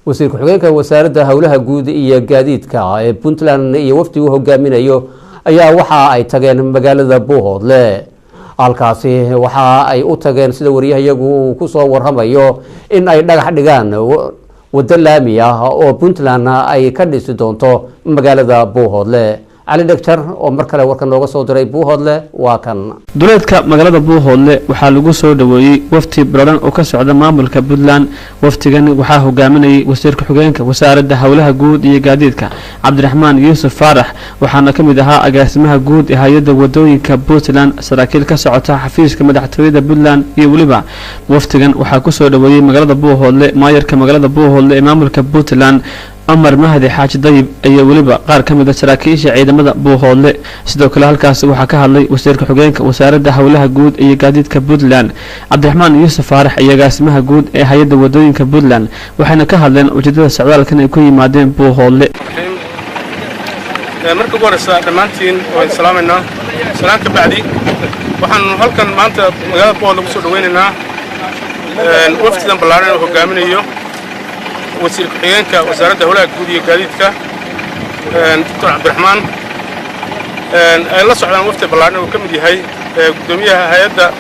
wasiir ku-xigeenka wasaaradda howlaha guud iyo gaadiidka ee Puntland iyo wafdigu hogaaminayo ayaa waxa ay tageen magaalada Buuhoodle halkaasi waxa ay u tageen sida wariyahayagu uu ku soo waramayo in ay dhagax dhigaan waddo laami ah oo Puntland ay ka dhisi doonto magaalada Buuhoodle علي دكتور ومركله وركن لوga soo diray Buuhoodle waa kan duleedka magaalada Buuhoodle waxa lagu soo dhaweeyay wafti badan oo ka socda maamulka Puntland waftigan waxa hogaaminayay wasiirka xogeenka wasaaradda howlaha guud iyo gaadiidka Cabdiraxmaan Yuusuf Faarax waxaana kamid ahaa agaasimaha guud ee hay'adda wadooyinka Puntland saraakiil ka socota xafiiska madaxtooyada Puntland iyo waliba waftigan waxa ku soo dhaweeyay magaalada Buuhoodle maayarka magaalada Buuhoodle ee maamulka Puntland أمر مهدي حاج ضيب أي ولبا قار كم الشراكيش عيد مدى بوهول sidoo kale halkaas waxa ka hadlay wasiirka xogeenka wasaaradda howlaha guud iyo gaadiidka Puntland Cabdiraxmaan Yuusuf Faarax iyo agaasimaha guud ee hay'adda wadooyinka Puntland waxayna ka hadleen ujeedada socdaalkan ay ku yimaadeen Buuhoodle marka gorasa dhamaantiin oo salaamayna salaamka bacdi waxaan halkan maanta magaalada Buuhoodle ku soo dhaweynaynaa wafdigan ballaaran oo hogaaminayo وزير كحيانك وزارة هؤلاء كودية قاديدك دكتور عبد الرحمن الله سبحانه وفتح بلارنا وكم دي هاي قدوميها هيدا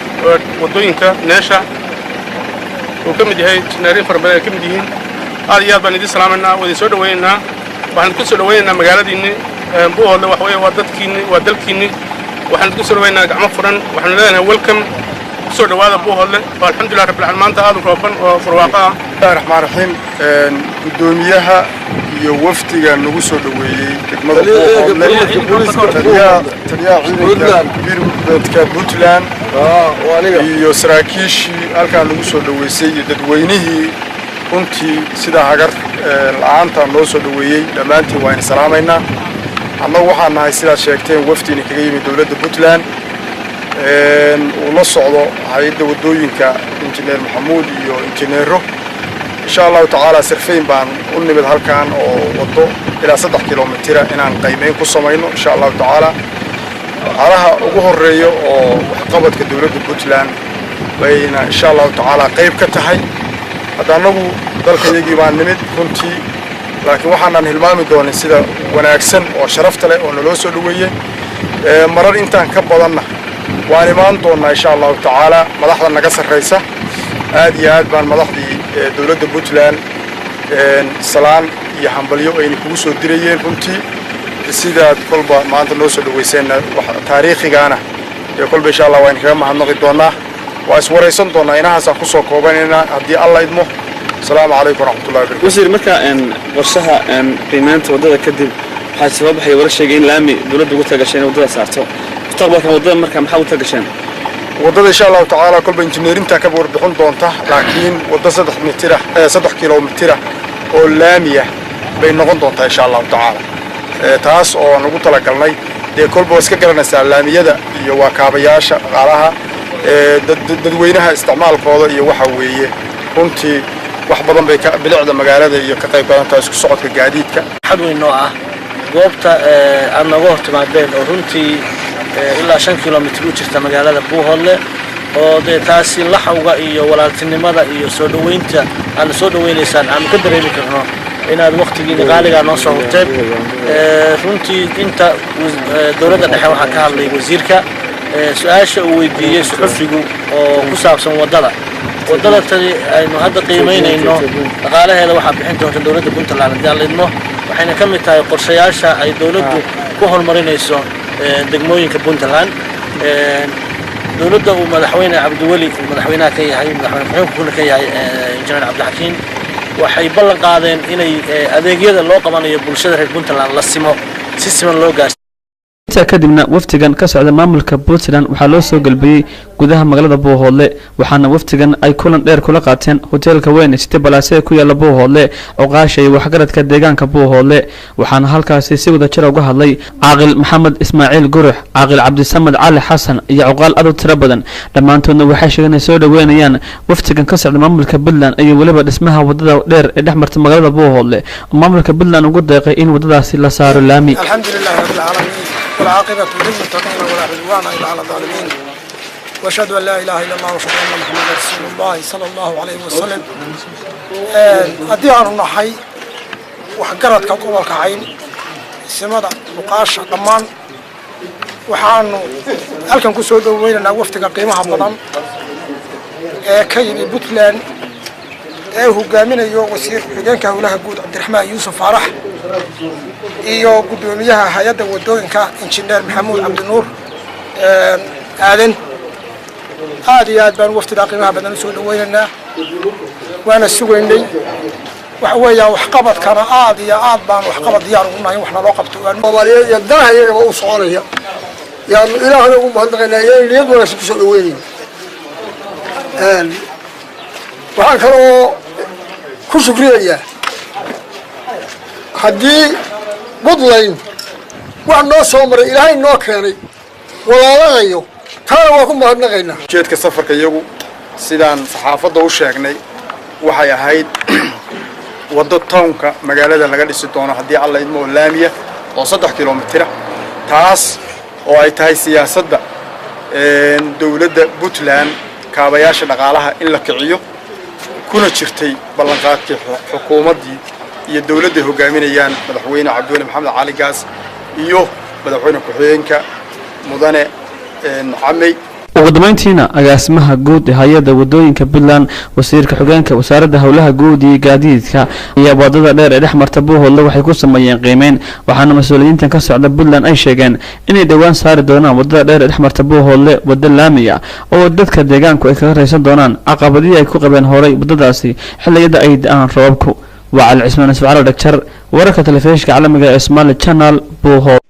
ودوينك ناشا وكم دي هاي نارين فربنا كم دي هذا يابا ندي سلامنا ودي سود ويننا وحن كل سود ويننا مقالة ديني بوه الله وحوي ودلكيني وحن كل سود ويننا جمع فرن وحن لنا ويلكم سود هذا بوه الله والحمد لله رب العالمين هذا كوفن وفرواقة بسم الله الرحمن الرحيم قدوميها يوفتي نوغو سو دويي دغمada taliya ciidanka kibir Puntland iyo saraakiishi halka lagu soo dhaweysay dadweynihii runtii sida hagar la'aanta loo soo dhaweeyay dhamaantii waan salaamayna annagu waxaan nahay sida sheegteen wafdiina kaga yimid dawladda Puntland oo la socdo hay'adda wadooyinka injineer Maxamuud iyo injineero إن شاء الله تعالى سرفين بان ونمد هالكان أو وضو إلى 3 كيلومتر إن عن قيمين قصمينه إن شاء الله تعالى علىها وجوه الريو وحقبة كدولة بوتلان بين إن شاء الله تعالى قيب كتحي هذا نبو ذلك يجي بان نمد كنتي لكن وحنا نهلمان دون السيدة ونأكسن وشرفت له ونلوسو دوية مرر إنتان كبضنا وانمان دون إن شاء الله تعالى ملاحظة نقص الرئيسة هذه بان ملاحظة دولة بوتلان سلام يحمليو أين كوسو دريين كنتي سيدا كلبا ما أنت نوصل ويسنا تاريخي جانا يقول إن شاء الله وين كمان هنقضي دونا وأسوار يسون دونا إنها سخصو كوبانينا هدي الله يدمه السلام عليكم ورحمة الله وبركاته. وزير مكة إن ورشها إن قيمة وضد كذب حاج سبب حي ورش جين لامي دولة بقول تجشين وضد سعرته تقبل كم وضد مركب محاول تجشين وضد إن شاء الله تعالى كل بإنجنيرين تكبر بحون دونته لكن وضد 3 كيلومتر أو لامية بين نقطة دونته إن شاء الله تعالى تاس أو نقطة لقلني ده كل بوسك قرنا سلامية ده يواكابياش علىها دوينها استعمال قاضي يوحويه كنتي وحبضا بلعد مجالات يكتب كلام تاس صعد كجديد حلو النوع وقت أنا وقت مع بين أورنتي إلا 5 كيلومتر وجهة مجالات بوهولة وده تاسي لحوجة إيه ولا تنمدا إيه سودوينتا أنا سودوين إنسان أنا كدر يمكنه إن هذا وقت جينا غالي على نص وقتين فهمتي أنت دولة الحيوان حكى لي وزيرك سؤال ودي سحفيجو وكسب سن ودلا تري إنه هذا قيمين إنه غالي هذا واحد بحنته دولة بنتلان دي على إنه وحين كم تاي قرشياش أي دولة كهول مرينا يسون دقموين كبنتلان دولته ومدحوينا عبد الولي ومدحوينا كي هاي مدحوينا كنا كي هاي إنجنير عبد الحكيم وحي بلغ قادين إني أديجيدا لو قمان يبولشة هاي بنتلان للسمو سيستم اللوجاس kadibna waftigan ka socda maamulka Puntland waxa loo soo galbiyay gudaha magaalada Buuhoodle waxaana waftigan ay kulan dheer kula qaateen hoteelka weyn City Palace ku yaala Buuhoodle oo qaashay waxgaradka deegaanka Buuhoodle waxaana halkaasi si wada jir uga hadlay Caaqil Maxamed Ismaaciil Gurux Caaqil Cabdisamad Cali Xasan iyo Cuqaal aad u tiro badan dhamaantoodna waxay sheegeen soo dhaweynayaan waftigan ka socda maamulka Puntland iyo waliba dhismaha wadada dheer ee dhexmarta magaalada Buuhoodle maamulka Puntland ugu deeqay in wadadaasi la saaro laami alxamdulillaah rabbil caalamiin والعاقبة للمتقين ولا عدوان إلا على الظالمين وأشهد أن لا إله إلا الله وأشهد أن محمدا رسول الله صلى الله عليه وسلم أديان النحي وحقرت كقوة كعين سمدا مقاش ضمان وحانو halkan ku soo dhaweynaa waftiga qiimaha badan ka yimid Puntland hogaaminayo wasiir xigeenka howlaha guud Cabdiraxmaan Yuusuf Faarax iyo gudoomiyaha hay'adda wadooyinka injineer Maxamuud Cabdinuur aadan aad iyo aad baan waftiga qiimaha badan soo dhaweynaa waana sugaynay waxa weeyaa wax qabadkana aad iyo aad baan wax qabad diyaar u nahay wax naloo qabto Soomaaliyeed iyo daahayaga u soconaya yaa ilaahay ugu mahadnaqaynaa inay wanaagsan ku soo dhaweeyeen waxaan kaloo ku shukriyayaa haddii Puntland wax noo soo maray ilaahay noo keenay walaalahayo taana waa ku mahadnaqaynaa jeedka safarka iyagu sidaan saxaafadda u sheegnay waxay ahayd waddo townka magaalada laga dhisi doono haddii alla idmo laamiya oo 3 kiiloomitir taas oo ay tahay siyaasadda dawladda Puntland kaabayaasha dhaqaalaha in la kiciyo kuna jirtay ballanqaadkii xukuumaddii iyo dawladda hogaaminayaan madaxweyne Cabdulle Maxamed Cali Gaas iyo madaxweyne ku-xigeenka mudane Camey ugu dambeyntiina agaasimaha guud ee hay'adda wadooyinka Puntland wasiirka xogeenka wasaaradda howlaha guud iyo gaadiidka iyo wadada dheer ee dhexmarta Buuhoodle waxay ku sameeyeen qiimeyn waxaana mas'uuliyiintan ka socda Puntland ay sheegeen inay dhawaan saari doonaan wadada dheer ee dhexmarta Buuhoodle wada laamiya oo dadka deegaanku ay kaga raysan doonaan caqabadii ay ku qabeen horay wadadaasi xilliyada ay da'aan roobku waa Cali Cismaan Ismaaciil Dhagjar wararka telefishinka caalamiga ee Somali Channel Buuhoodle